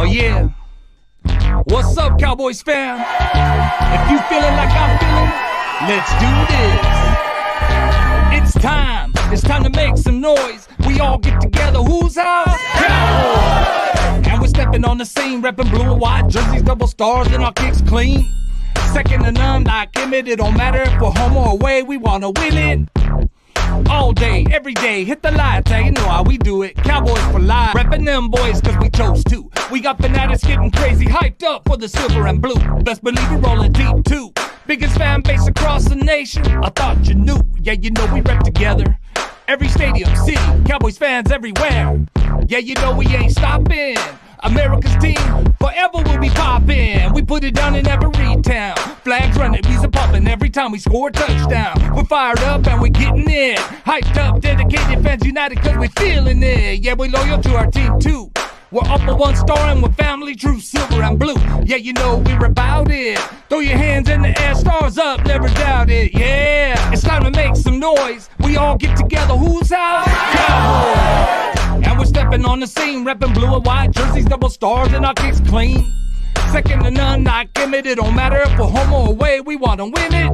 Yeah. What's up, Cowboys fam? If you feeling like I'm feeling, let's do this. It's time. It's time to make some noise. We all get together. Whose house? Cowboys. And we're stepping on the scene, repping blue and white jerseys, double stars, and our kicks clean. Second to none, like Emmett. It don't matter if we're home or away. We wanna win it. All day, every day, hit the lights, you know how we do it. Cowboys for life, reppin' them boys cause we chose to. We got fanatics getting crazy, hyped up for the silver and blue. Best believe it rolling deep too. Biggest fan base across the nation, I thought you knew. Yeah, you know we rep together. Every stadium, city, Cowboys fans everywhere. Yeah, you know we ain't stopping. America's team, forever we'll be poppin'. We put it down in every town. Flags running, bees are poppin' every time we score a touchdown. We're fired up and we're getting it. Hyped up, dedicated fans united cause we're feeling it. Yeah, we're loyal to our team too. We're up for one star and we're family, true silver and blue. Yeah, you know we're about it. Throw your hands in the air, stars up, never doubt it. Yeah, it's time to make some noise. We all get together, whose house? Cowboys. And we're stepping on the scene, repping blue and white jerseys, double stars, and our kicks clean. Second to none, like Emmett. It don't matter if we're home or away, we wanna win it.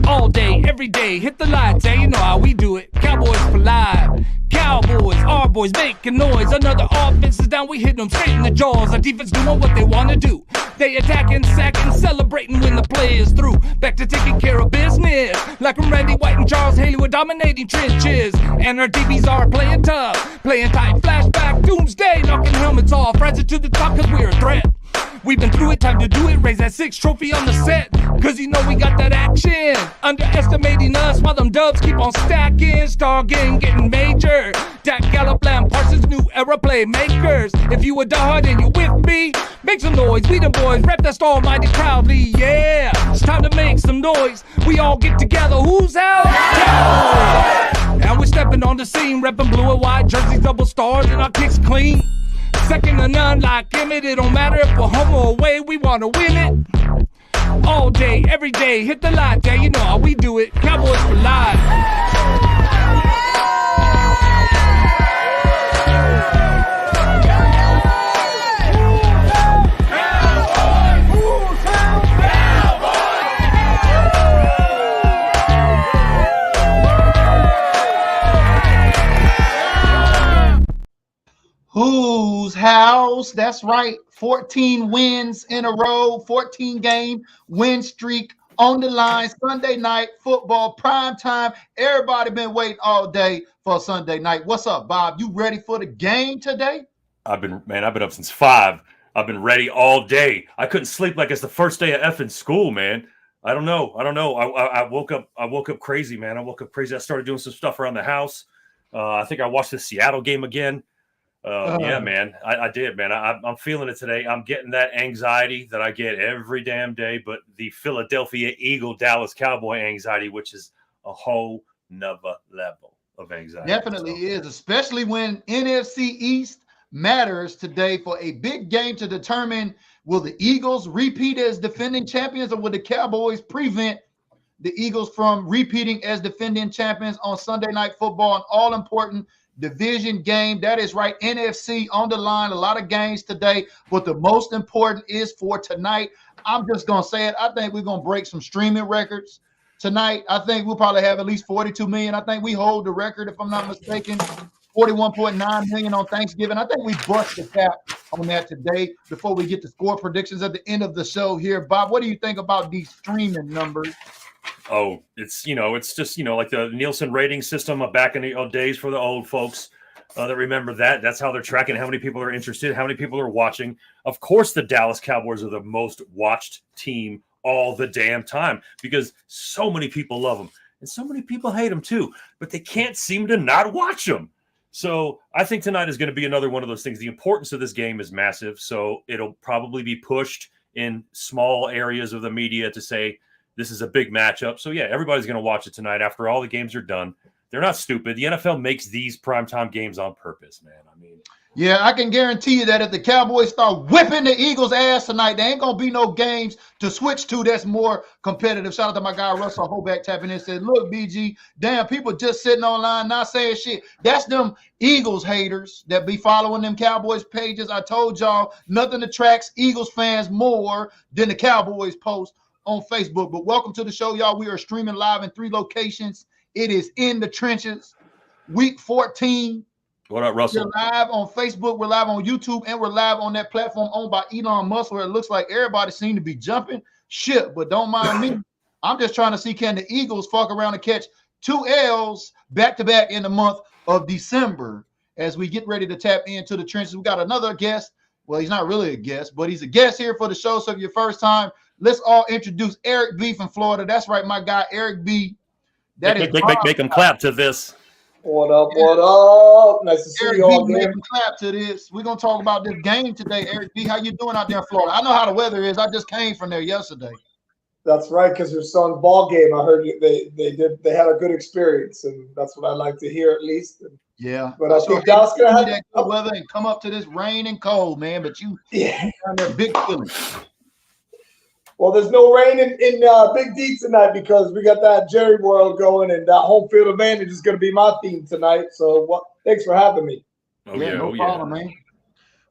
All day, every day, hit the lights, you know how we do it. Cowboys for life. Cowboys, our boys making noise. Another offense is down, we hit them straight in the jaws. Our defense doing what they wanna do. They attacking, sacking, celebrating when the play is through. Back to taking care of business. Like when Randy White and Charles Haley were dominating trenches. And our DBs are playing tough, playing tight, flashback, doomsday, knocking helmets off. Rising to the top cause we're a threat. We've been through it, time to do it. Raise that 6 trophy on the set, cause you know we got that action. Underestimating us while them dubs keep on stacking. Star game getting major. Dak, Gallup, Lamb, Parsons, new era playmakers. If you a diehard and you with me, make some noise. We the boys, rep that star mighty proudly. Yeah, it's time to make some noise. We all get together. Whose house? Cowboys. And we're stepping on the scene, repping blue and white jerseys, double stars, and our kicks clean. Second to none, like Emmett. It don't matter if we're home or away, we wanna win it. All day, every day, hit the light, yeah, you know how we do it. Cowboys for life. Whose house? That's right. 14 wins in a row, 14-game win streak on the line. Sunday night football, prime time. Everybody been waiting all day for Sunday night. What's up, Bob? You ready for the game today? I've been up since 5. I've been ready all day. I couldn't sleep like it's the first day of effing school, man. I don't know. I woke up crazy, man. I started doing some stuff around the house. I think I watched the Seattle game again. Yeah, man, I did, man. I'm feeling it today. I'm getting that anxiety that I get every damn day, but the Philadelphia Eagle Dallas Cowboy anxiety, which is a whole nother level of anxiety. Definitely is, especially when NFC East matters today for a big game to determine will the Eagles repeat as defending champions or will the Cowboys prevent the Eagles from repeating as defending champions on Sunday Night Football, an all-important division game. That is right. NFC on the line. A lot of games today, but the most important is for tonight. I'm just going to say it. I think we're going to break some streaming records tonight. I think we'll probably have at least 42 million. I think we hold the record, if I'm not mistaken, 41.9 million on Thanksgiving. I think we bust the cap on that today before we get to score predictions at the end of the show here. Bob, what do you think about these streaming numbers? Oh, it's just, like the Nielsen rating system back in the days for the old folks that remember that. That's how they're tracking how many people are interested, how many people are watching. Of course, the Dallas Cowboys are the most watched team all the damn time because so many people love them and so many people hate them too, but they can't seem to not watch them. So I think tonight is going to be another one of those things. The importance of this game is massive, so it'll probably be pushed in small areas of the media to say, this is a big matchup. So, yeah, everybody's going to watch it tonight after all the games are done. They're not stupid. The NFL makes these primetime games on purpose, man. I mean, Yeah, I can guarantee you that if the Cowboys start whipping the Eagles' ass tonight, there ain't gonna be no games to switch to that's more competitive. Shout out to my guy Russell Hoback tapping in and said, "Look, BG, damn, people just sitting online not saying shit. That's them Eagles haters that be following them Cowboys pages. I told y'all nothing attracts Eagles fans more than the Cowboys post on Facebook. But welcome to the show, y'all. We are streaming live in 3 locations. It is In the Trenches, week 14. What up, Russell? We're live on Facebook, we're live on YouTube, and we're live on that platform owned by Elon Musk, where it looks like everybody seems to be jumping shit. But don't mind me. I'm just trying to see, can the Eagles fuck around and catch 2 L's back-to-back in the month of December as we get ready to tap into the trenches. We got another guest. Well, he's not really a guest, but he's a guest here for the show. So if your first time, let's all introduce Eric B from Florida. That's right, my guy, Eric B. Make him clap to this. What up, what up? Nice to see Eric you all B, again. make clap to this. We're going to talk about this game today. Eric B, how you doing out there in Florida? I know how the weather is. I just came from there yesterday. That's right, because your son's ball game, I heard they had a good experience, and that's what I like to hear at least. Yeah. But I think Dallas gonna have that good weather and come up to this rain and cold, man. But you yeah. down there big feeling. Well, there's no rain in Big D tonight because we got that Jerry World going, and that home field advantage is going to be my theme tonight. So, thanks for having me. No problem, man.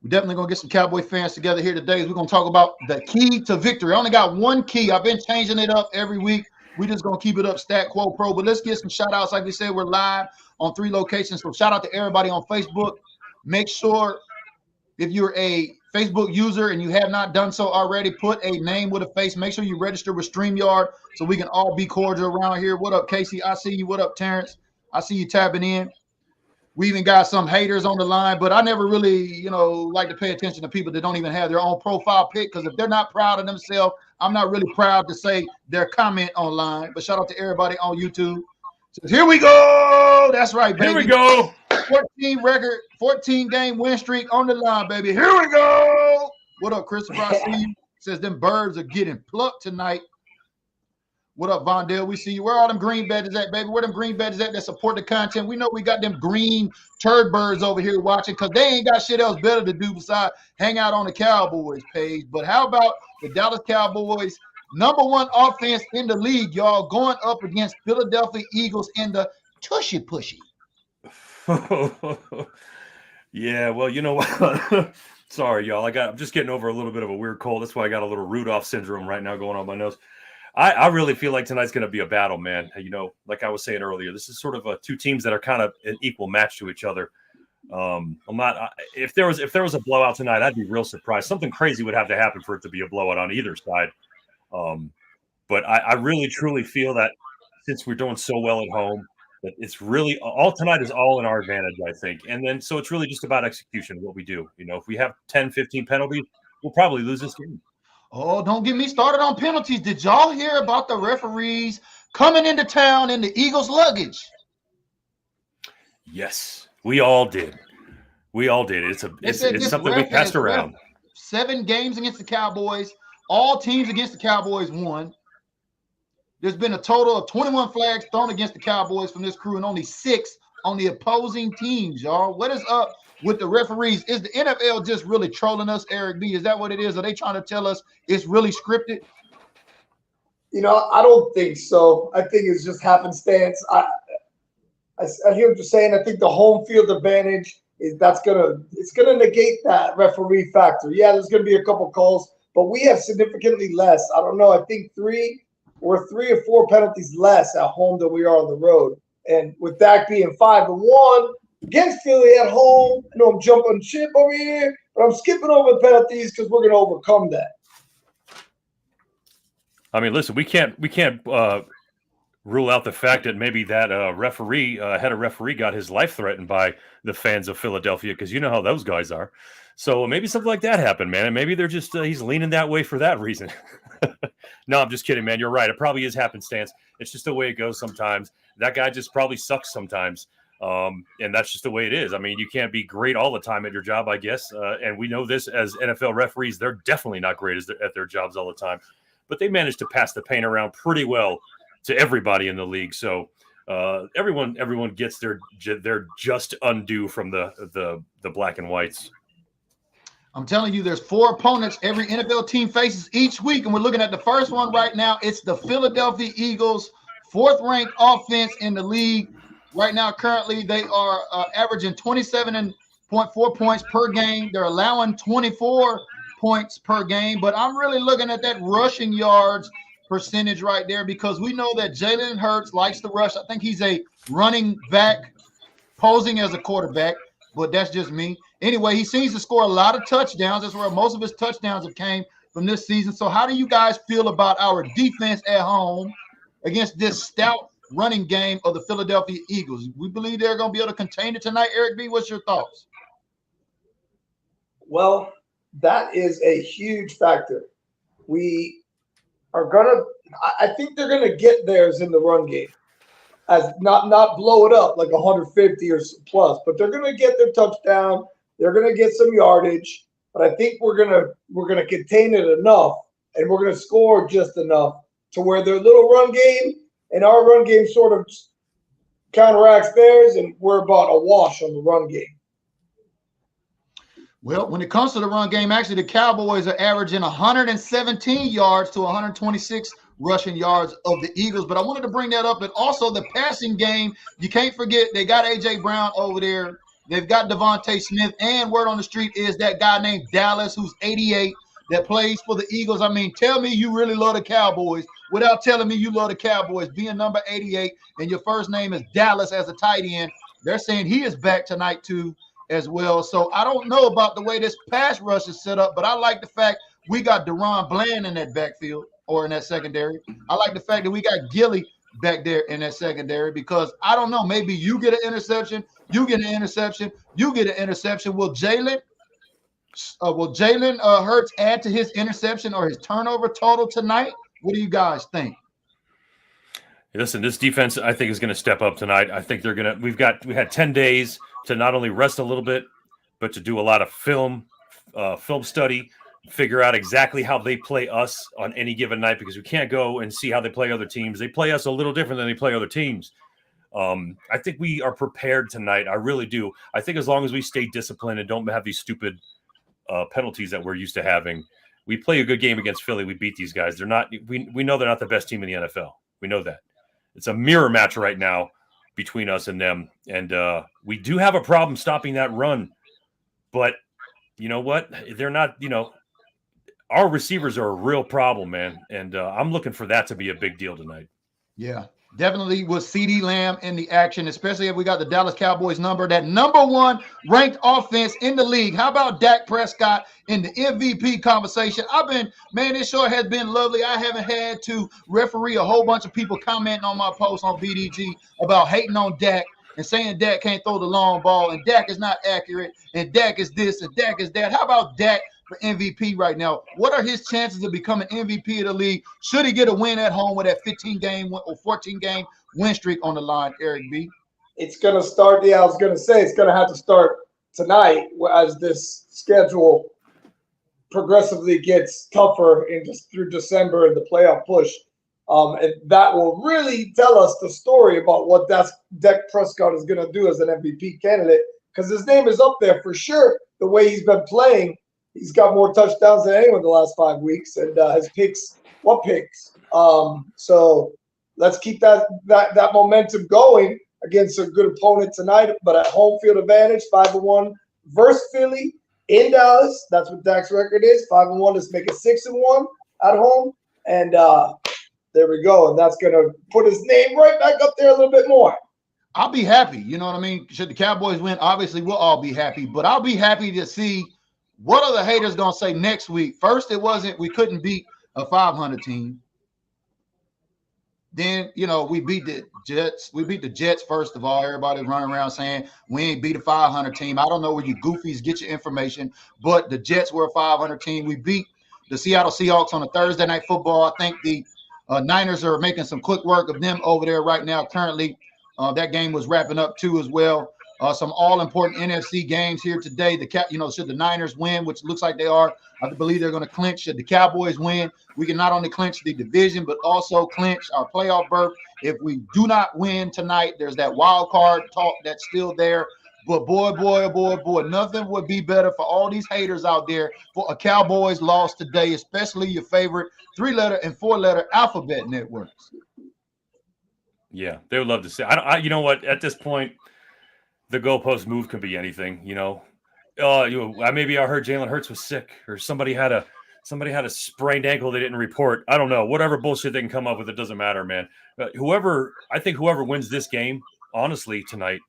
We're definitely going to get some Cowboy fans together here today. We're going to talk about the key to victory. I only got one key. I've been changing it up every week. We're just going to keep it up, Stat Quo Pro. But let's get some shout-outs. Like we said, we're live on 3 locations. So shout out to everybody on Facebook. Make sure if you're a Facebook user and you have not done so already, put a name with a face. Make sure you register with StreamYard so we can all be cordial around here. What up, Casey? I see you. What up, Terrence? I see you tapping in. We even got some haters on the line, but I never really, like to pay attention to people that don't even have their own profile pic, because if they're not proud of themselves, I'm not really proud to say their comment online. But shout out to everybody on YouTube. So here we go. That's right, baby. Here we go. 14 game win streak on the line, baby. Here we go. What up, Christopher? I see you. Says them birds are getting plucked tonight. What up, Vondell? We see you. Where are them green badges at, baby? Where them green badges at that support the content? We know we got them green turd birds over here watching because they ain't got shit else better to do besides hang out on the Cowboys page. But how about the Dallas Cowboys, #1 offense in the league, y'all, going up against Philadelphia Eagles in the tushy pushy? Yeah, well, you know what? Sorry, y'all. I'm just getting over a little bit of a weird cold. That's why I got a little Rudolph syndrome right now going on my nose. I really feel like tonight's going to be a battle, man. Like I was saying earlier, this is sort of 2 teams that are kind of an equal match to each other. If there was a blowout tonight, I'd be real surprised. Something crazy would have to happen for it to be a blowout on either side. But I really truly feel that since we're doing so well at home, that it's really all tonight is all in our advantage, I think. And then so it's really just about execution, what we do. If we have 10, 15 penalties, we'll probably lose this game. Oh, don't get me started on penalties. Did y'all hear about the referees coming into town in the Eagles' luggage? Yes, we all did. It's something we passed around. 7 games against the Cowboys. All teams against the Cowboys won. There's been a total of 21 flags thrown against the Cowboys from this crew and only 6 on the opposing teams, y'all. What is up with the referees? Is the NFL just really trolling us, Eric B? Is that what it is? Are they trying to tell us it's really scripted? I don't think so. I think it's just happenstance. I hear what you're saying. I think the home field advantage it's gonna negate that referee factor. Yeah, there's gonna be a couple calls, but we have significantly less. I don't know. I think 3 or 4 penalties less at home than we are on the road. And with that being 5-1 against Philly at home, I know I'm jumping ship over here, but I'm skipping over penalties because we're going to overcome that. I mean, listen, we can't rule out the fact that maybe that head of referee got his life threatened by the fans of Philadelphia, because you know how those guys are. So maybe something like that happened, man. And maybe they're just he's leaning that way for that reason. No, I'm just kidding, man. You're right. It probably is happenstance. It's just the way it goes sometimes. That guy just probably sucks sometimes. And that's just the way it is. I mean, you can't be great all the time at your job, I guess. And we know this as NFL referees. They're definitely not great at their jobs all the time. But they managed to pass the paint around pretty well to everybody in the league. So Everyone gets their just undue from the black and whites. I'm telling you, there's 4 opponents every NFL team faces each week, and we're looking at the first one right now. It's the Philadelphia Eagles, 4th-ranked offense in the league. Right now, currently, they are averaging 27.4 points per game. They're allowing 24 points per game, but I'm really looking at that rushing yards percentage right there because we know that Jalen Hurts likes to rush. I think he's a running back posing as a quarterback, but that's just me. Anyway, he seems to score a lot of touchdowns. That's where most of his touchdowns have came from this season. So how do you guys feel about our defense at home against this stout running game of the Philadelphia Eagles? We believe they're going to be able to contain it tonight. Eric B., what's your thoughts? Well, that is a huge factor. We are going to – I think they're going to get theirs in the run game. As not blow it up like 150 or plus, but they're going to get their touchdown. They're going to get some yardage, but I think we're going to contain it enough, and we're going to score just enough to where their little run game and our run game sort of counteracts theirs, and we're about a wash on the run game. Well, when it comes to the run game, actually the Cowboys are averaging 117 yards to 126 rushing yards of the Eagles. But I wanted to bring that up. And also the passing game, you can't forget they got A.J. Brown over there. They've got Devontae Smith. And word on the street is that guy named Dallas, who's 88, that plays for the Eagles. I mean, tell me you really love the Cowboys without telling me you love the Cowboys. Being number 88 and your first name is Dallas as a tight end, they're saying he is back tonight too as well. So I don't know about the way this pass rush is set up, but I like the fact we got Deron Bland in that backfield or in that secondary. I like the fact that we got Gilly back there in that secondary because I don't know, maybe you get an interception, you get an interception, you get an interception. Will Jalen Hurts add to his interception or his turnover total tonight? What do you guys think? Listen, this defense I think is going to step up tonight. I think they're going to. We had 10 days to not only rest a little bit, but to do a lot of film study, figure out exactly how they play us on any given night because we can't go and see how they play other teams. They play us a little different than they play other teams. I think we are prepared tonight. I really do. I think as long as we stay disciplined and don't have these stupid penalties that we're used to having, we play a good game against Philly. We beat these guys. They're not. We know they're not the best team in the NFL. We know that. It's a mirror match right now between us and them. And we do have a problem stopping that run. But you know what? They're not, our receivers are a real problem, man. And I'm looking for that to be a big deal tonight. Yeah, definitely with CeeDee Lamb in the action, especially if we got the Dallas Cowboys that number 1 ranked offense in the league. How about Dak Prescott in the MVP conversation? This show has been lovely. I haven't had to referee a whole bunch of people commenting on my post on BDG about hating on Dak and saying Dak can't throw the long ball and Dak is not accurate and Dak is this and Dak is that. How about Dak for MVP right now? What are his chances of becoming MVP of the league? Should he get a win at home with that 15-game or 14-game win streak on the line, Eric B? It's going to start. Yeah, I was going to say it's going to have to start tonight as this schedule progressively gets tougher through December and the playoff push. And that will really tell us the story about what Dak Prescott is going to do as an MVP candidate because his name is up there for sure. The way he's been playing, he's got more touchdowns than anyone the last 5 weeks, and his picks. What picks? So let's keep that momentum going against a good opponent tonight. But at home field advantage, 5-1 versus Philly in Dallas. That's what Dak's record is. 5-1. Let's make it 6-1 at home, and there we go. And that's gonna put his name right back up there a little bit more. I'll be happy. You know what I mean? Should the Cowboys win, obviously we'll all be happy. But I'll be happy to see what are the haters going to say next week? First, we couldn't beat a 500 team. Then, we beat the Jets. We beat the Jets, first of all. Everybody's running around saying we ain't beat a 500 team. I don't know where you goofies get your information, but the Jets were a 500 team. We beat the Seattle Seahawks on a Thursday night football. I think the Niners are making some quick work of them over there right now. Currently, that game was wrapping up too as well. some all-important NFC games here today. Should the Niners win, which looks like they are, I believe they're going to clinch. Should the Cowboys win, we can not only clinch the division, but also clinch our playoff berth. If we do not win tonight, there's that wild card talk that's still there. But boy, nothing would be better for all these haters out there for a Cowboys loss today, especially your favorite 3-letter and 4-letter alphabet networks. Yeah, they would love to see. You know what? At this point, the goalpost move could be anything. Maybe I heard Jalen Hurts was sick, or somebody had a sprained ankle they didn't report. I don't know. Whatever bullshit they can come up with, it doesn't matter, man. Whoever wins this game, honestly, tonight,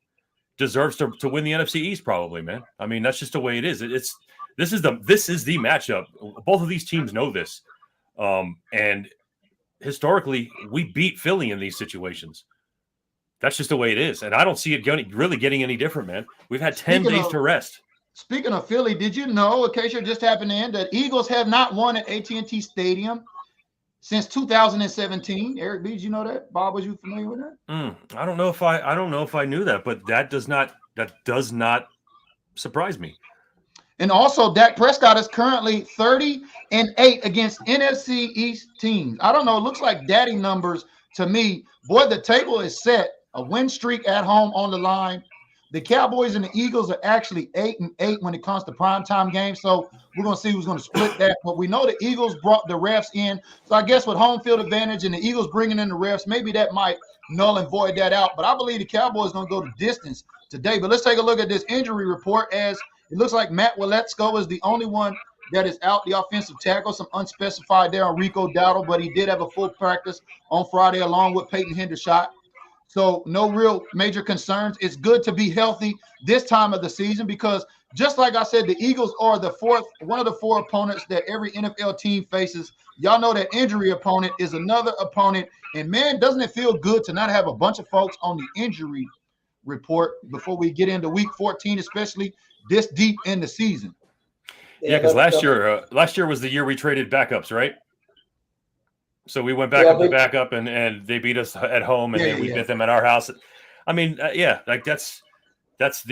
deserves to win the NFC East, probably, man. I mean, that's just the way it is. This is the matchup. Both of these teams know this, and historically, we beat Philly in these situations. That's just the way it is, and I don't see it really getting any different, man. We've had 10 days to rest. Speaking of Philly, did you know, in case you're just happening in, that Eagles have not won at AT&T Stadium since 2017? Eric B, did you know that? Bob, was you familiar with that? I don't know if I knew that, but that does not surprise me. And also, Dak Prescott is currently 30-8 against NFC East teams. I don't know. It looks like daddy numbers to me. Boy, the table is set. A win streak at home on the line. The Cowboys and the Eagles are actually 8-8 when it comes to primetime games. So we're going to see who's going to split that. But we know the Eagles brought the refs in. So I guess with home field advantage and the Eagles bringing in the refs, maybe that might null and void that out. But I believe the Cowboys are going to go the distance today. But let's take a look at this injury report, as it looks like Matt Waletzko is the only one that is out, the offensive tackle. Some unspecified there on Rico Dowdle, but he did have a full practice on Friday along with Peyton Hendershot. So no real major concerns. It's good to be healthy this time of the season because just like I said, the Eagles are one of the four opponents that every NFL team faces. Y'all know that injury opponent is another opponent. And man, doesn't it feel good to not have a bunch of folks on the injury report before we get into week 14, especially this deep in the season? Yeah, because last year was the year we traded backups, right? So we went back up to backup, and they beat us at home, and then we beat them at our house. I mean, this is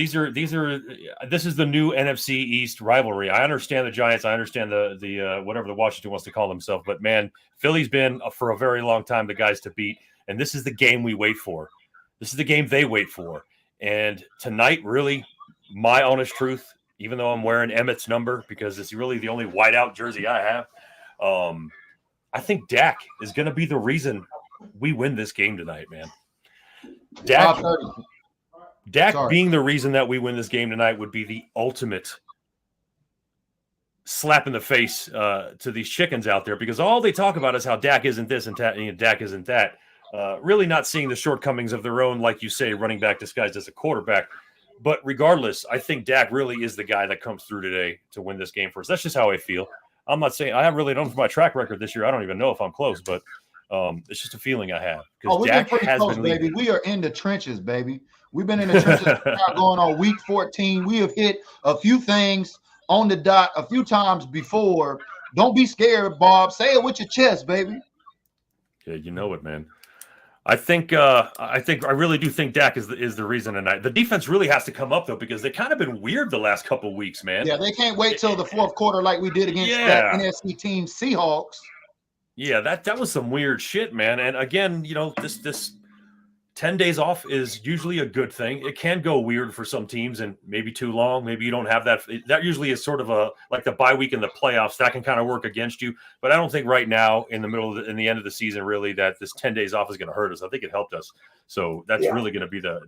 the new NFC East rivalry. I understand the Giants. I understand the whatever the Washington wants to call themselves, but man, Philly's been for a very long time the guys to beat, and this is the game we wait for. This is the game they wait for, and tonight, really, my honest truth, even though I'm wearing Emmett's number because it's really the only whiteout jersey I have. I think Dak is going to be the reason we win this game tonight, man. Dak being the reason that we win this game tonight would be the ultimate slap in the face to these chickens out there, because all they talk about is how Dak isn't this and Dak isn't that. Really not seeing the shortcomings of their own, like you say, running back disguised as a quarterback. But regardless, I think Dak really is the guy that comes through today to win this game for us. That's just how I feel. I'm not saying I have really done for my track record this year. I don't even know if I'm close, but it's just a feeling I have. We've been pretty close, baby. We are in the trenches, baby. We've been in the trenches going on week 14. We have hit a few things on the dot a few times before. Don't be scared, Bob. Say it with your chest, baby. Yeah, you know it, man. I really do think Dak is the reason tonight. The defense really has to come up though, because they've kind of been weird the last couple of weeks, man. Yeah, they can't wait till the fourth quarter like we did against that NFC team Seahawks. Yeah, that was some weird shit, man. And again, this 10 days off is usually a good thing. It can go weird for some teams and maybe too long. Maybe you don't have that. That usually is sort of like the bye week in the playoffs. That can kind of work against you. But I don't think right now in the end of the season, really, that this 10 days off is going to hurt us. I think it helped us. So that's really going to be the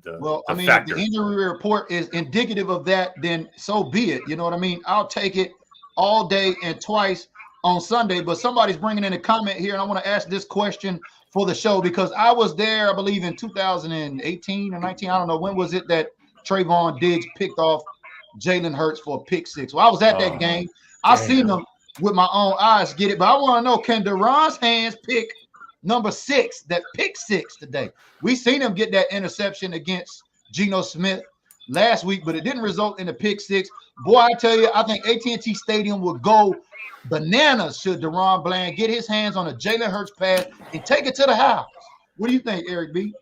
factor. If the injury report is indicative of that, then so be it. You know what I mean? I'll take it all day and twice on Sunday. But somebody's bringing in a comment here, and I want to ask this question for the show, because I was there, I believe in 2018 or 19. I don't know. When was it that Trayvon Diggs picked off Jalen Hurts for a pick six? Well, I was at that game. I seen them with my own eyes get it. But I want to know, can Deron's hands pick number 6, that pick six today? We seen him get that interception against Geno Smith last week, but it didn't result in a pick six. Boy, I tell you, I think AT&T Stadium would go bananas should Deron Bland get his hands on a Jalen Hurts pass and take it to the house. What do you think, Eric B?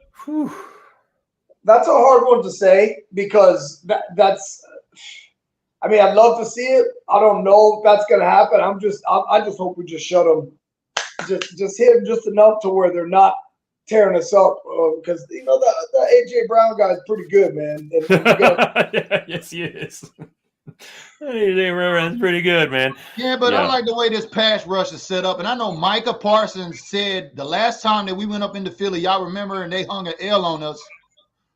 That's a hard one to say because that's. I mean, I'd love to see it. I don't know if that's going to happen. I just hope we just shut them, just hit them just enough to where they're not tearing us up. Because the AJ Brown guy is pretty good, man. Yeah, yes, he is. AJ Brown's pretty good, man. Yeah, but I like the way this pass rush is set up. And I know Micah Parsons said the last time that we went up into Philly, y'all remember, and they hung an L on us.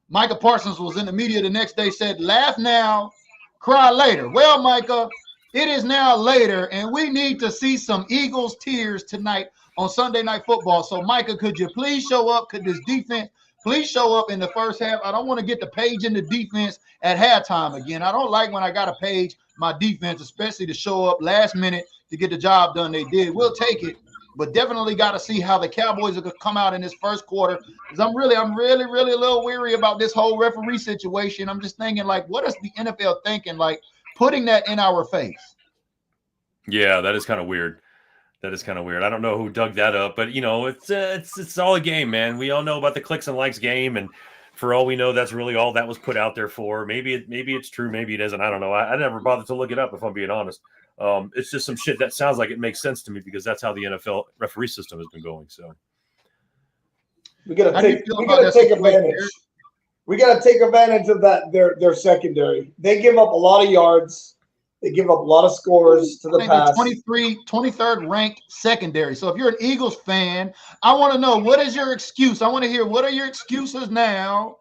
Micah Parsons was in the media the next day, said, laugh now, cry later. Well, Micah, it is now later, and we need to see some Eagles tears tonight on Sunday Night Football. So, Micah, could you please show up? Could this defense please show up in the first half? I don't want to get the page in the defense at halftime again. I don't like when I got to page my defense, especially to show up last minute to get the job done. They did. We'll take it, but definitely got to see how the Cowboys are going to come out in this first quarter. Because I'm really a little weary about this whole referee situation. I'm just thinking, like, what is the NFL thinking, like, putting that in our face? Yeah, that is kind of weird. That is kind of weird. I don't know who dug that up, but it's all a game, man. We all know about the clicks and likes game, and for all we know, that's really all that was put out there for. Maybe it's true, maybe it isn't. I don't know. I never bothered to look it up, if I'm being honest. It's just some shit that sounds like it makes sense to me because that's how the NFL referee system has been going. So we gotta take advantage. We gotta take advantage of that. Their secondary. They give up a lot of yards. They give up a lot of scores to the pass. 23rd ranked secondary. So if you're an Eagles fan, I want to know, what is your excuse? I want to hear, what are your excuses now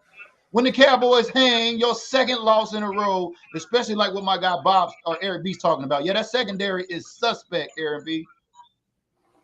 when the Cowboys hang your second loss in a row, especially like what my guy Bob or Eric B's talking about? Yeah, that secondary is suspect, Eric B.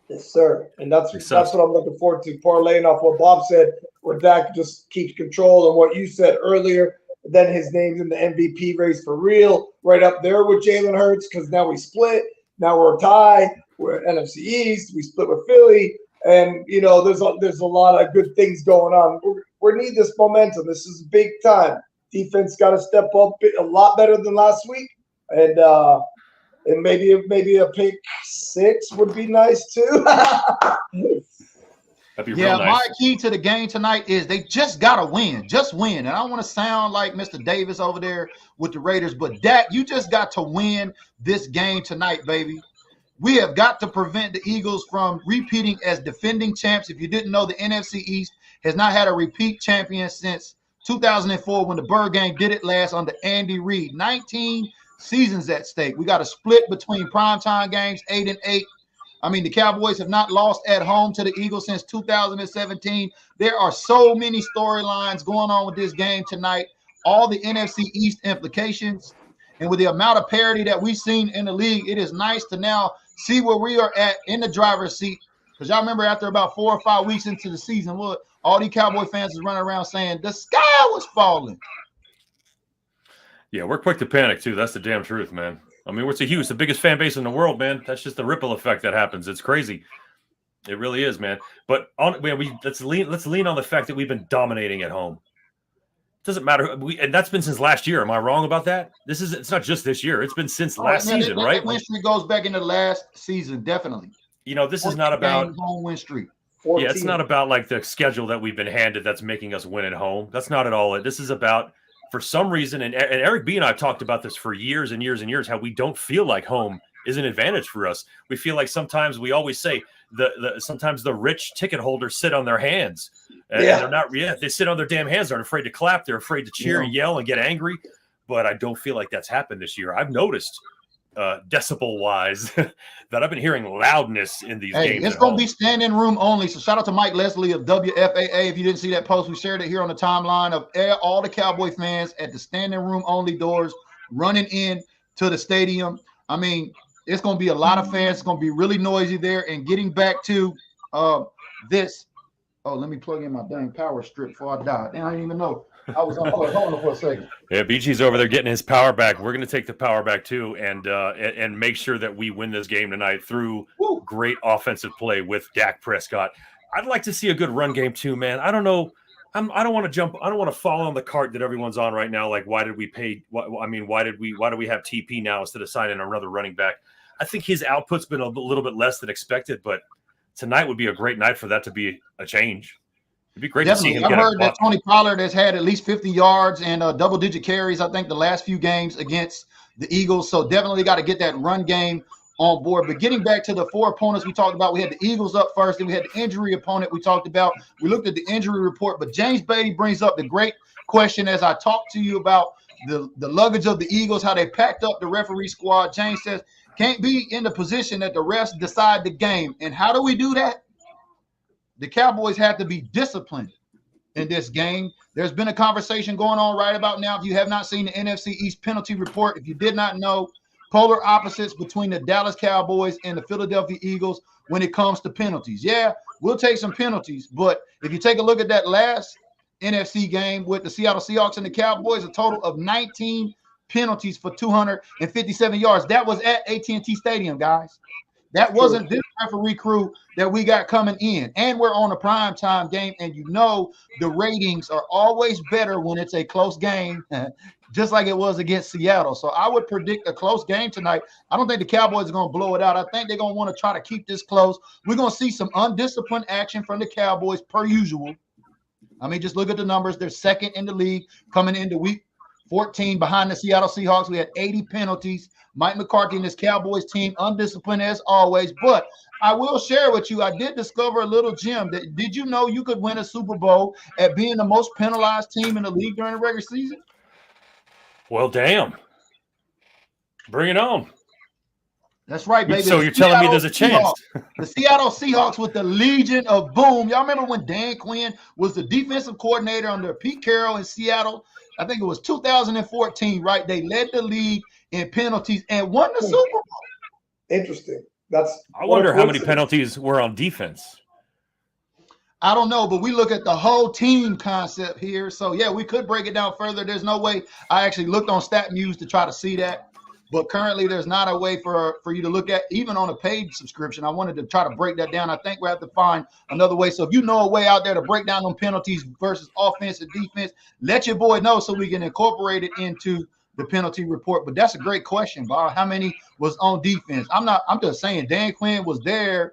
Yes, sir. And that's what I'm looking forward to, parlaying off what Bob said, where Dak just keeps control, and what you said earlier. Then his name's in the MVP race for real, right up there with Jalen Hurts, because now we split. Now we're a tie. We're at NFC East. We split with Philly. And, there's a lot of good things going on. We need this momentum. This is big time. Defense got to step up a lot better than last week. And maybe a pick 6 would be nice, too. That'd be real nice. My key to the game tonight is they just got to win. Just win. And I don't want to sound like Mr. Davis over there with the Raiders, but Dak, you just got to win this game tonight, baby. We have got to prevent the Eagles from repeating as defending champs. If you didn't know, the NFC East has not had a repeat champion since 2004 when the Bird Gang did it last under Andy Reid. 19 seasons at stake. We got a split between primetime games, 8-8. I mean, the Cowboys have not lost at home to the Eagles since 2017. There are so many storylines going on with this game tonight, all the NFC East implications. And with the amount of parity that we've seen in the league, it is nice to now see where we are at in the driver's seat. Because y'all remember after about 4 or 5 weeks into the season, all these Cowboy fans is running around saying the sky was falling. Yeah, we're quick to panic, too. That's the damn truth, man. I mean, it's the biggest fan base in the world, man. That's just the ripple effect that happens. It's crazy. It really is, man. But let's lean on the fact that we've been dominating at home. It doesn't matter, and that's been since last year. Am I wrong about that? It's not just this year. It's been since last season, right? That win streak goes back into last season, definitely. This is not about home win streak. 14. Yeah, it's not about like the schedule that we've been handed that's making us win at home. That's not at all it. This is about, for some reason, and Eric B and I have talked about this for years and years and years, how we don't feel like home is an advantage for us. We feel like sometimes, we always say, sometimes the rich ticket holders sit on their hands. And they're not, they sit on their damn hands. They're afraid to clap. They're afraid to cheer and yell and get angry. But I don't feel like that's happened this year. I've noticed, decibel-wise, that I've been hearing loudness in these games. It's going to be standing room only. So shout out to Mike Leslie of WFAA. If you didn't see that post, we shared it here on the timeline of all the Cowboy fans at the standing room only doors running in to the stadium. I mean, it's going to be a lot of fans. It's going to be really noisy there. And getting back to this. Oh, let me plug in my dang power strip before I die. Damn, I didn't even know. I was on. Hold on for a second. Yeah, BG's over there getting his power back. We're going to take the power back too, and make sure that we win this game tonight through great offensive play with Dak Prescott. I'd like to see a good run game too, man. I don't know. I don't want to jump. I don't want to fall on the cart that everyone's on right now. Like, why did we pay? Why do we have TP now instead of signing another running back? I think his output's been a little bit less than expected, but tonight would be a great night for that to be a change. It'd be great Definitely. to see him I've get heard a that buck. Tony Pollard has had at least 50 yards and double-digit carries, I think, the last few games against the Eagles. So definitely got to get that run game on board. But getting back to the four opponents we talked about, we had the Eagles up first, then we had the injury opponent we talked about. We looked at the injury report, but James Beatty brings up the great question as I talked to you about the luggage of the Eagles, how they packed up the referee squad. James says, can't be in the position that the refs decide the game. And how do we do that? The Cowboys have to be disciplined in this game. There's been a conversation going on right about now. If you have not seen the NFC East penalty report, if you did not know, polar opposites between the Dallas Cowboys and the Philadelphia Eagles when it comes to penalties. Yeah, we'll take some penalties, but if you take a look at that last NFC game with the Seattle Seahawks and the Cowboys, a total of 19 penalties for 257 yards. That was at AT&T Stadium, guys. That wasn't this referee crew that we got coming in. And we're on a primetime game, and you know the ratings are always better when it's a close game, just like it was against Seattle. So I would predict a close game tonight. I don't think the Cowboys are going to blow it out. I think they're going to want to try to keep this close. We're going to see some undisciplined action from the Cowboys per usual. I mean, just look at the numbers. They're second in the league coming into week 14 behind the Seattle Seahawks. We had 80 penalties. Mike McCarthy and his Cowboys team undisciplined as always. But I will share with you, I did discover a little gem. That did you know you could win a Super Bowl at being the most penalized team in the league during the regular season? Well, damn. Bring it on. That's right, baby. So you're telling me there's a chance. The Seattle Seahawks with the Legion of Boom. Y'all remember when Dan Quinn was the defensive coordinator under Pete Carroll in Seattle? I think it was 2014, right? They led the league in penalties and won the Super Bowl. Interesting. I wonder how many penalties were on defense. I don't know, but we look at the whole team concept here. So, yeah, we could break it down further. There's no way. I actually looked on StatMuse to try to see that. But currently, there's not a way for you to look at, even on a paid subscription. I wanted to try to break that down. I think we have to find another way. So if you know a way out there to break down them penalties versus offense and defense, let your boy know so we can incorporate it into the penalty report. But that's a great question, Bob. How many was on defense? I'm just saying Dan Quinn was there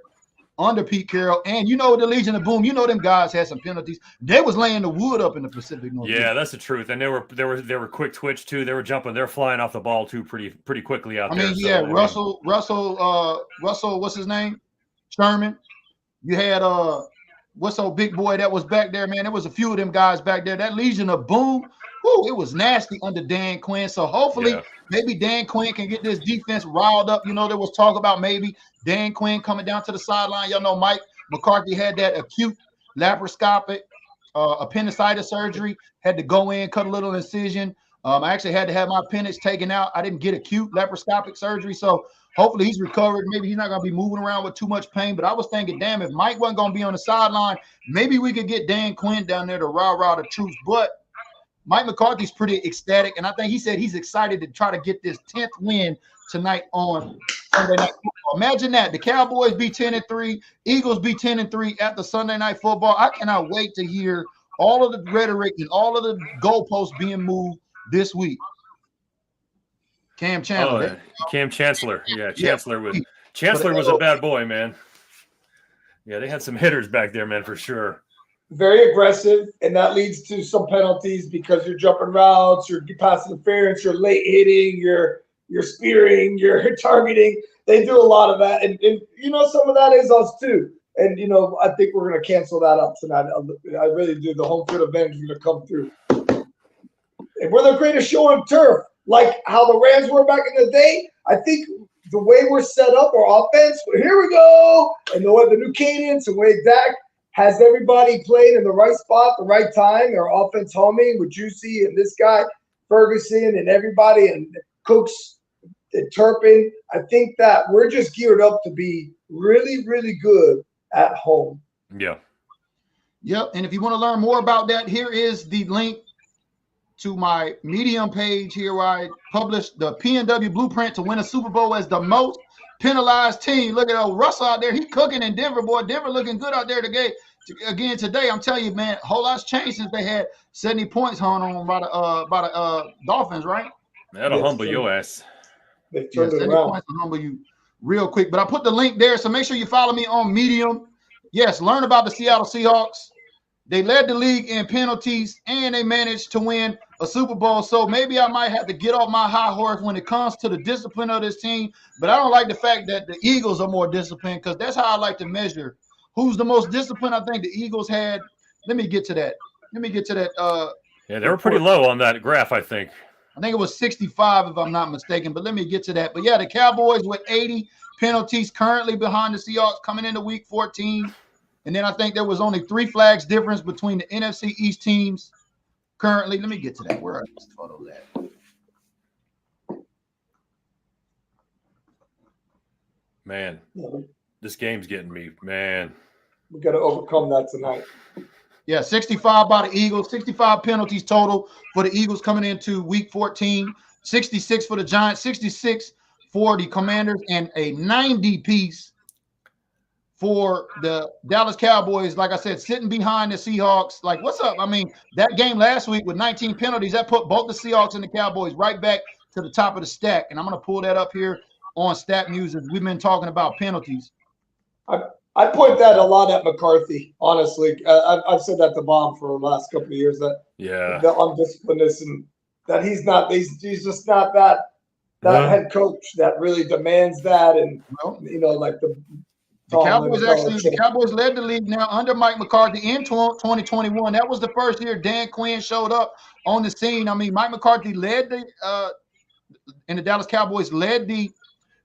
under Pete Carroll, and you know the Legion of Boom. You know them guys had some penalties. They was laying the wood up in the Pacific Northwest. Yeah, that's the truth. And they were quick twitch too. They were jumping. They're flying off the ball too, pretty quickly out there. I mean, you had Russell. What's his name? Sherman. You had what's old big boy that was back there, man? There was a few of them guys back there. That Legion of Boom. Whoo, it was nasty under Dan Quinn. So hopefully, maybe Dan Quinn can get this defense riled up. You know, there was talk about maybe Dan Quinn coming down to the sideline. Y'all know Mike McCarthy had that acute laparoscopic appendicitis surgery. Had to go in, cut a little incision. I actually had to have my appendix taken out. I didn't get acute laparoscopic surgery. So hopefully he's recovered. Maybe he's not going to be moving around with too much pain. But I was thinking, damn, if Mike wasn't going to be on the sideline, maybe we could get Dan Quinn down there to rah-rah the troops. But Mike McCarthy's pretty ecstatic, and I think he said he's excited to try to get this 10th win tonight on Sunday Night Football. Imagine that. The Cowboys be 10-3, Eagles be 10-3 at the Sunday Night Football. I cannot wait to hear all of the rhetoric and all of the goalposts being moved this week. Cam Chancellor. Cam Chancellor. Yeah, Chancellor was a bad boy, man. Yeah, they had some hitters back there, man, for sure. Very aggressive, and that leads to some penalties because you're jumping routes, you're pass interference, you're late hitting, you're spearing, you're targeting. They do a lot of that, and you know some of that is us too. And you know I think we're going to cancel that up tonight. I really do. The home field advantage is going to come through, and we're the greatest show on turf, like how the Rams were back in the day. I think the way we're set up, our offense. Here we go, and the new cadence, the way Dak has everybody playing in the right spot, the right time, our offense humming with Juicy and this guy, Ferguson, and everybody, and Cooks and Turpin. I think that we're just geared up to be really, really good at home. Yeah. Yep. And if you want to learn more about that, here is the link to my Medium page here where I published the PNW blueprint to win a Super Bowl as the most penalized team. Look at old Russell out there. He cooking in Denver, boy. Denver looking good out there today. Again, today, I'm telling you, man, a whole lot's changed since they had 70 points hung on by the Dolphins, right? That'll humble your ass. They turned it 70 around. points will humble you real quick. But I put the link there, so make sure you follow me on Medium. Yes, learn about the Seattle Seahawks. They led the league in penalties, and they managed to win a Super Bowl. So maybe I might have to get off my high horse when it comes to the discipline of this team. But I don't like the fact that the Eagles are more disciplined, because that's how I like to measure who's the most disciplined. I think the Eagles had. Let me get to that. Yeah, they were pretty low on that graph, I think. I think it was 65, if I'm not mistaken. But let me get to that. But yeah, the Cowboys with 80 penalties currently behind the Seahawks coming into Week 14. And then I think there was only 3 flags difference between the NFC East teams currently. Let me get to that. Where are these photos at? Man, this game's getting me, man. We got to overcome that tonight. Yeah, 65 by the Eagles, 65 penalties total for the Eagles coming into Week 14, 66 for the Giants, 66 for the Commanders, and a 90-piece for the Dallas Cowboys. Like I said, sitting behind the Seahawks. Like, what's up? I mean, that game last week with 19 penalties, that put both the Seahawks and the Cowboys right back to the top of the stack. And I'm going to pull that up here on Stat News as we've been talking about penalties. I point that a lot at McCarthy, honestly. I've said that to Bob for the last couple of years, that the undisciplinedness and that he's just not that head coach that really demands that. And, like the Cowboys led the league now under Mike McCarthy in 2021. That was the first year Dan Quinn showed up on the scene. I mean, Mike McCarthy led and the Dallas Cowboys led the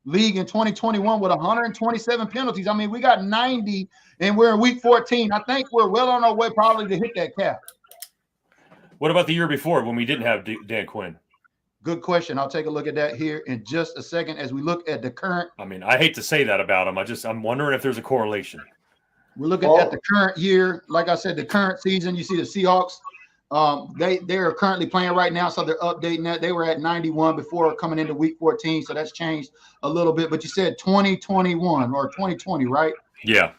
league in 2021 with 127 penalties. I mean, we got 90 and we're in Week 14. I think we're well on our way probably to hit that cap. What about the year before when we didn't have Dan Quinn? Good question. I'll take a look at that here in just a second as we look at the current. I mean, I hate to say that about him. I'm wondering if there's a correlation. We're looking at the current year. Like I said, the current season. You see the Seahawks. They are currently playing right now, so they're updating that. They were at 91 before coming into Week 14, so that's changed a little bit. But you said 2021 or 2020, right? Yeah.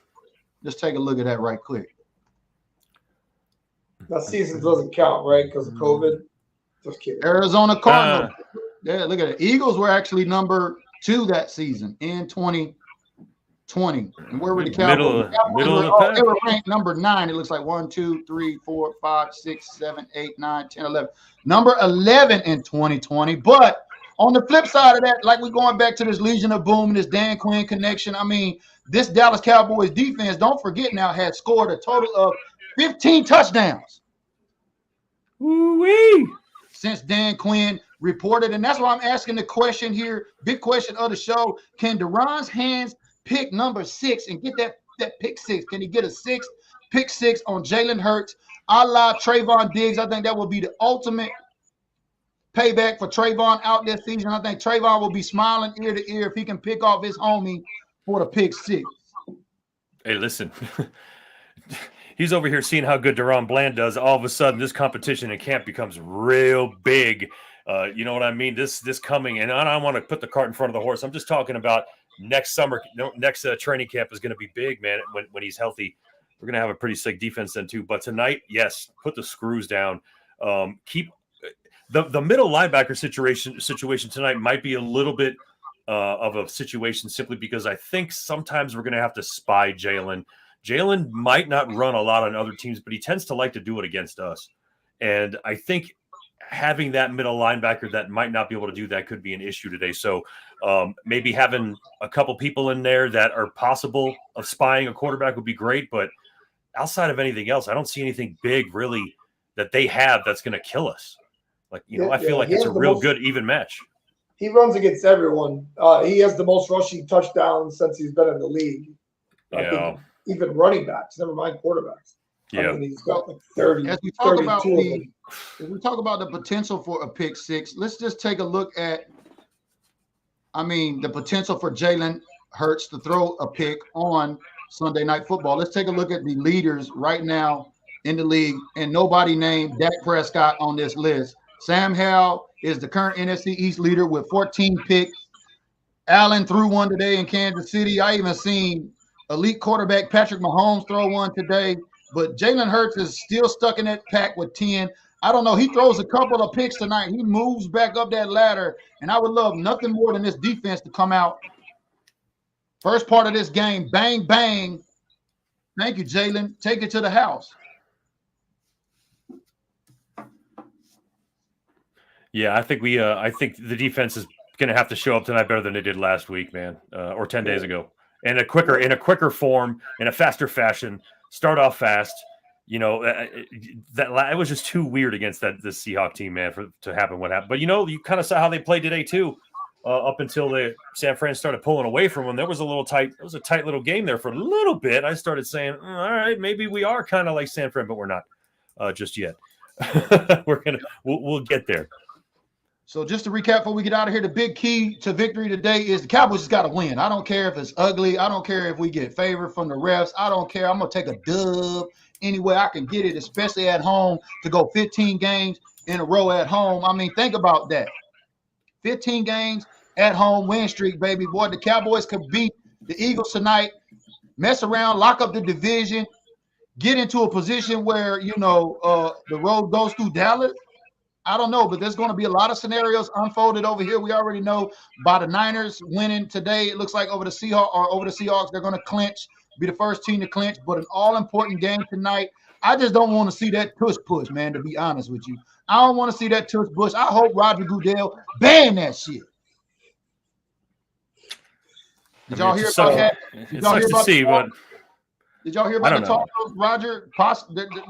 Let's take a look at that right quick. That season doesn't count, right? Because of COVID. Just kidding. Arizona Cardinals. Yeah, look at it. Eagles were actually number 2 that season in 2020. And where were the Cowboys? They were ranked number 9. It looks like 1, 2, 3, 4, 5, 6, 7, 8, 9, 10, 11. Number 11 in 2020. But on the flip side of that, like we're going back to this Legion of Boom and this Dan Quinn connection, I mean, this Dallas Cowboys defense, don't forget now, had scored a total of 15 touchdowns. Woo-wee! Since Dan Quinn reported. And that's why I'm asking the question here, big question of the show. Can Deron's hands pick number 6 and get that pick 6? Can he get a 6th pick 6 on Jalen Hurts, a la Trayvon Diggs? I think that will be the ultimate payback for Trayvon out this season. I think Trayvon will be smiling ear to ear if he can pick off his homie for the pick 6. Hey, listen. He's over here seeing how good Deron Bland does. All of a sudden, this competition in camp becomes real big. You know what I mean? This coming, and I don't want to put the cart in front of the horse. I'm just talking about next summer, next training camp is going to be big, man. When he's healthy, we're going to have a pretty sick defense then too. But tonight, yes, put the screws down. Keep the middle linebacker situation tonight might be a little bit of a situation simply because I think sometimes we're going to have to spy Jalen. Jalen might not run a lot on other teams, but he tends to like to do it against us. And I think having that middle linebacker that might not be able to do that could be an issue today. So maybe having a couple people in there that are possible of spying a quarterback would be great. But outside of anything else, I don't see anything big really that they have that's going to kill us. Like, I feel like it's a real good even match. He runs against everyone. He has the most rushing touchdowns since he's been in the league. Yeah. Even running backs, never mind quarterbacks. Yeah. I mean, he's got like 30. As we talk about the potential for a pick 6, let's just take a look at, the potential for Jalen Hurts to throw a pick on Sunday Night Football. Let's take a look at the leaders right now in the league, and nobody named Dak Prescott on this list. Sam Howell is the current NFC East leader with 14 picks. Allen threw one today in Kansas City. I even seen elite quarterback Patrick Mahomes throw one today, but Jalen Hurts is still stuck in that pack with 10. I don't know. He throws a couple of picks tonight. He moves back up that ladder, and I would love nothing more than this defense to come out. First part of this game, bang, bang. Thank you, Jalen. Take it to the house. Yeah, I think I think the defense is going to have to show up tonight better than they did last week, man, or 10 days ago, in a quicker form, in a faster fashion. Start off fast. You know, it was just too weird against this Seahawk team, man, to happen what happened. But you kind of saw how they played today too, up until the San Fran started pulling away from them. There was a tight little game there for a little bit. I started saying, all right, maybe we are kind of like San Fran, but we're not just yet. We'll get there. So just to recap before we get out of here, the big key to victory today is the Cowboys just got to win. I don't care if it's ugly. I don't care if we get favored from the refs. I don't care. I'm going to take a dub any way I can get it, especially at home, to go 15 games in a row at home. I mean, think about that. 15 games at home, win streak, baby. Boy, the Cowboys could beat the Eagles tonight, mess around, lock up the division, get into a position where, the road goes through Dallas. I don't know, but there's going to be a lot of scenarios unfolded over here. We already know by the Niners winning today, it looks like over the Seahawks, they're going to clinch, be the first team to clinch. But an all-important game tonight. I just don't want to see that tush push, man, to be honest with you. I don't want to see that tush push. I hope Roger Goodell ban that shit. Did y'all hear about that? It sucks to see, but did y'all hear about the talk of Roger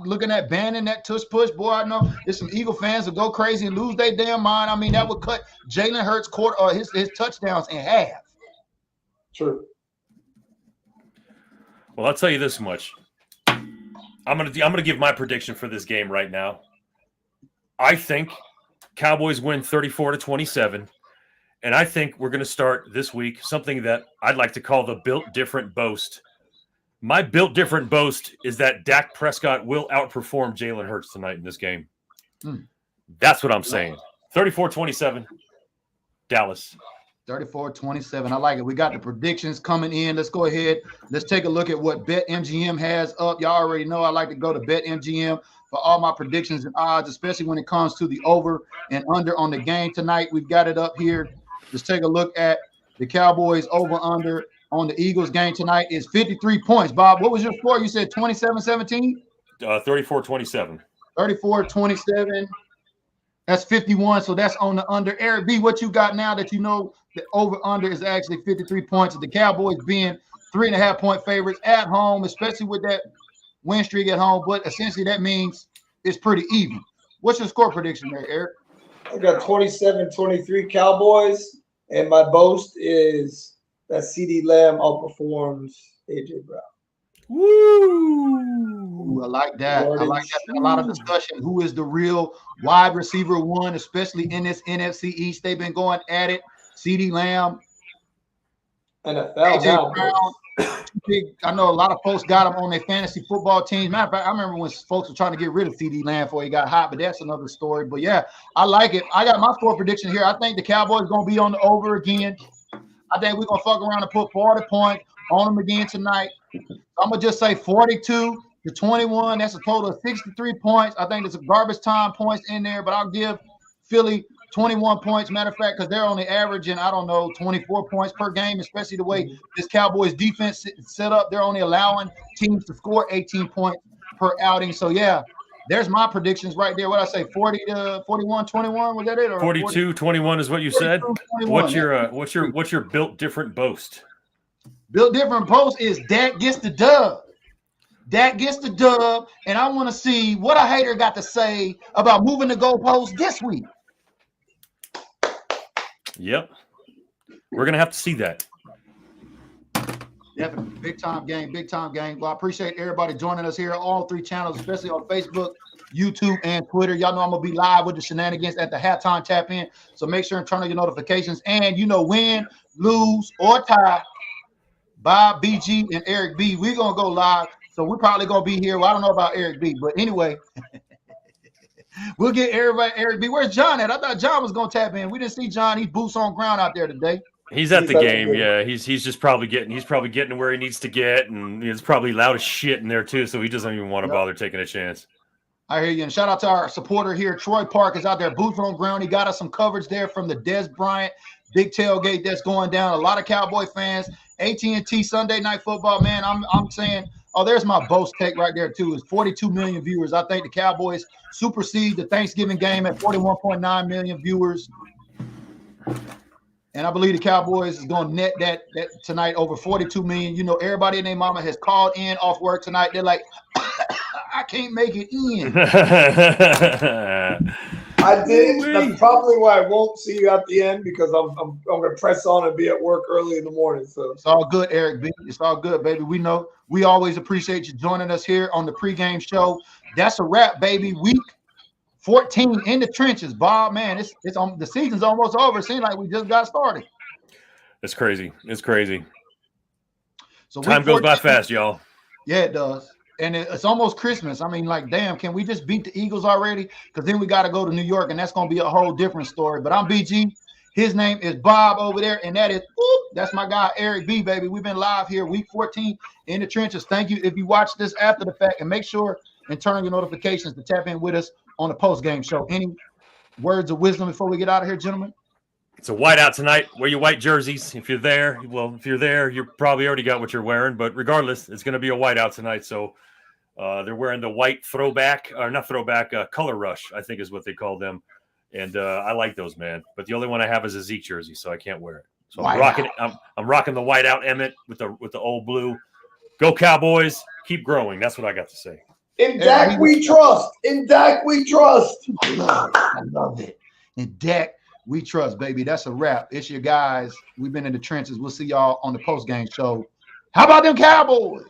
looking at banning that tush push? Boy, I know there's some Eagle fans that go crazy and lose their damn mind. I mean, that would cut Jalen Hurts' his touchdowns in half. True. Well, I'll tell you this much. I'm gonna give my prediction for this game right now. I think Cowboys win 34-27, and I think we're gonna start this week something that I'd like to call the built different boast. My built different boast is that Dak Prescott will outperform Jalen Hurts tonight in this game. That's what I'm saying. 34-27, Dallas. 34-27. I like it. We got the predictions coming in. Let's go ahead. Let's take a look at what BetMGM has up. Y'all already know I like to go to BetMGM for all my predictions and odds, especially when it comes to the over and under on the game tonight. We've got it up here. Let's take a look at the Cowboys over under on the Eagles game tonight is 53 points. Bob, what was your score? You said 27-17? 34-27. 34-27. That's 51. So that's on the under. Eric B, what you got now that you know the over-under is actually 53 points? The Cowboys being 3.5-point favorites at home, especially with that win streak at home. But essentially that means it's pretty even. What's your score prediction there, Eric? I got 27-23 Cowboys, and my boast is that CeeDee Lamb outperforms AJ Brown. Woo! I like that. I like that. A lot of discussion. Who is the real wide receiver one, especially in this NFC East? They've been going at it. CeeDee Lamb, NFL AJ Brown. I know a lot of folks got him on their fantasy football teams. Matter of fact, I remember when folks were trying to get rid of CeeDee Lamb before he got hot, but that's another story. But yeah, I like it. I got my score prediction here. I think the Cowboys going to be on the over again. I think we're going to fuck around and put 40 points on them again tonight. I'm going to just say 42-21. That's a total of 63 points. I think there's a garbage time points in there, but I'll give Philly 21 points. Matter of fact, because they're only averaging, 24 points per game, especially the way this Cowboys defense is set up. They're only allowing teams to score 18 points per outing. So, yeah, there's my predictions right there. What I say, 40-41-21? Was that it? Or 42-21 is what you said? What's your built different boast? Built different boast is Dak gets the dub. Dak gets the dub, and I want to see what a hater got to say about moving the goalpost this week. Yep. We're going to have to see that. Definitely. Big time game. Well, I appreciate everybody joining us here on all three channels, especially on Facebook, YouTube, and Twitter. Y'all know I'm going to be live with the shenanigans at the halftime tap in. So make sure and turn on your notifications. And, win, lose, or tie, Bob, BG, and Eric B, we're going to go live. So we're probably going to be here. Well, I don't know about Eric B, but anyway, we'll get everybody. Eric B, where's John at? I thought John was going to tap in. We didn't see John. He's boots on ground out there today. He's at the game. Yeah, he's just probably getting to where he needs to get, and it's probably loud as shit in there too. So he doesn't even want to bother taking a chance. I hear you. And shout out to our supporter here. Troy Park is out there, boots on ground. He got us some coverage there from the Des Bryant big tailgate that's going down. A lot of Cowboy fans. AT&T Sunday Night Football, man. I'm saying Oh, there's my boast take right there, too. It's 42 million viewers. I think the Cowboys supersede the Thanksgiving game at 41.9 million viewers. And I believe the Cowboys is going to net that tonight over 42 million. You know, everybody and their mama has called in off work tonight. They're like, I can't make it in. I did. That's probably why I won't see you at the end, because I'm going to press on and be at work early in the morning. So it's all good, Eric B. It's all good, baby. We know. We always appreciate you joining us here on the pregame show. That's a wrap, baby. Week 14 in the trenches, Bob. Man, it's the season's almost over. It seems like we just got started. It's crazy. It's crazy. So time goes by fast, y'all. Yeah, it does. And it's almost Christmas. I mean, like, damn, can we just beat the Eagles already? Because then we got to go to New York, and that's going to be a whole different story. But I'm BG. His name is Bob over there, and that's my guy, Eric B, baby. We've been live here week 14 in the trenches. Thank you if you watch this after the fact, and make sure and turn on your notifications to tap in with us on the post-game show. Any words of wisdom before we get out of here, gentlemen? It's a whiteout tonight. Wear your white jerseys. If you're there, you probably already got what you're wearing. But regardless, it's going to be a whiteout tonight. So they're wearing the white throwback, or not throwback, color rush, I think is what they call them. And I like those, man. But the only one I have is a Zeke jersey, so I can't wear it. So I'm rocking the whiteout Emmett with the old blue. Go Cowboys! Keep growing. That's what I got to say. In Dak we trust. In Dak we trust. I love it. In Dak we trust, baby. That's a wrap. It's your guys. We've been in the trenches. We'll see y'all on the post game show. How about them Cowboys?